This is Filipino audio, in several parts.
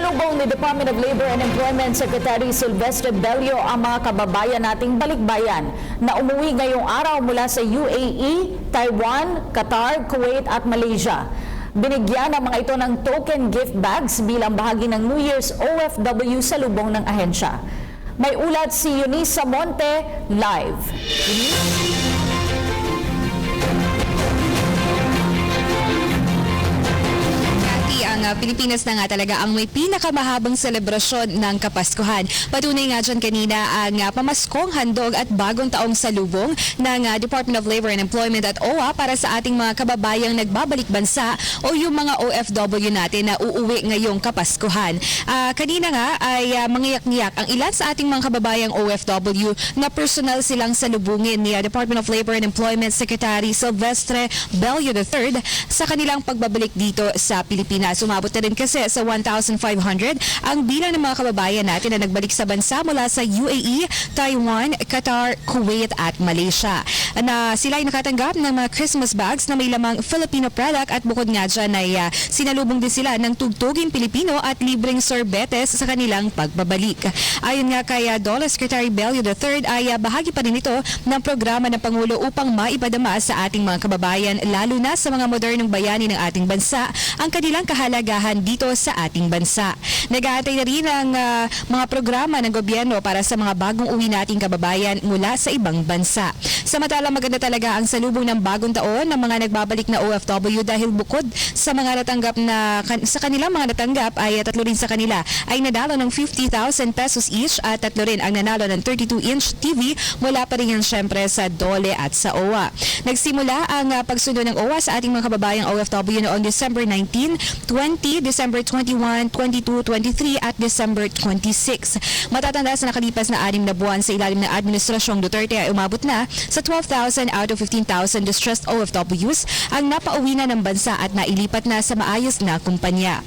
Sinalubong ni Department of Labor and Employment Secretary Silvestre Bello ang mga kababayan nating balikbayan na umuwi ngayong araw mula sa UAE, Taiwan, Qatar, Kuwait at Malaysia. Binigyan ang mga ito ng token gift bags bilang bahagi ng New Year's OFW sa lubong ng ahensya. May ulat si Eunice Samonte live. Ang Pilipinas na nga talaga ang may pinakamahabang selebrasyon ng Kapaskuhan. Patunay nga dyan kanina ang pamaskong handog at bagong taong salubong ng Department of Labor and Employment at OWA para sa ating mga kababayang nagbabalik bansa o yung mga OFW natin na uuwi ngayong Kapaskuhan. Kanina nga ay mangiyak-ngiyak ang ilan sa ating mga kababayang OFW na personal silang salubungin ni Department of Labor and Employment Secretary Silvestre Bello III sa kanilang pagbabalik dito sa Pilipinas. Umabot na rin kasi sa 1,500 ang bilang ng mga kababayan natin na nagbalik sa bansa mula sa UAE, Taiwan, Qatar, Kuwait at Malaysia. Na sila ay nakatanggap ng mga Christmas bags na may lamang Filipino product at bukod nga dyan ay sinalubong din sila ng tugtugin Pilipino at libreng sorbetes sa kanilang pagbabalik. Ayon nga kay DOLE Secretary Bello III ay bahagi pa rin ito ng programa ng Pangulo upang maipadama sa ating mga kababayan lalo na sa mga modernong bayani ng ating bansa ang kanilang kahalagahan dito sa ating bansa. Nag-aantay na rin ang mga programa ng gobyerno para sa mga bagong uwi nating kababayan mula sa ibang bansa. Samantalang maganda talaga ang salubong ng bagong taon ng mga nagbabalik na OFW dahil bukod sa mga natanggap na sa kanilang mga natanggap ay tatlo rin sa kanila ay nadalo ng 50,000 pesos each at tatlo rin ang nanalo ng 32-inch TV mula pa rin yan syempre sa DOLE at sa OWA. Nagsimula ang pagsundo ng OWA sa ating mga kababayang OFW noong December 19, 20, December 21, 22, 23 at December 26. Matatanda sa nakalipas na 6 na buwan sa ilalim ng Administrasyong Duterte ay umabot na sa 12,000 out of 15,000 distressed OFWs ang napauwi na ng bansa at nailipat na sa maayos na kumpanya.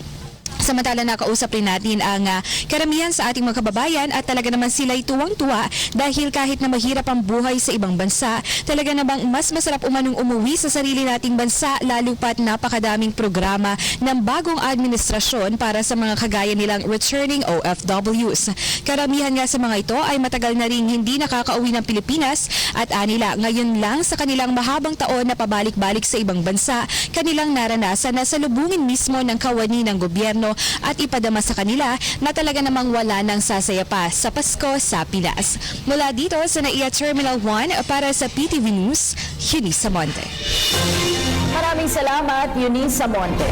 Samantala nakausap rin natin ang karamihan sa ating mga kababayan at talaga naman sila'y tuwang-tuwa dahil kahit na mahirap ang buhay sa ibang bansa, talaga namang mas masarap umanong umuwi sa sarili nating bansa lalo pat napakadaming programa ng bagong administrasyon para sa mga kagaya nilang returning OFWs. Karamihan nga sa mga ito ay matagal na rin hindi nakakauwi ng Pilipinas at anila ngayon lang sa kanilang mahabang taon na pabalik-balik sa ibang bansa, kanilang naranasan na salubungin mismo ng kawani ng gobyerno at ipadama sa kanila na talaga namang wala nang sasaya pa sa Pasko sa Pinas. Mula dito sa NAIA Terminal 1 para sa PTV News, Eunice Samonte. Maraming salamat, Eunice Samonte.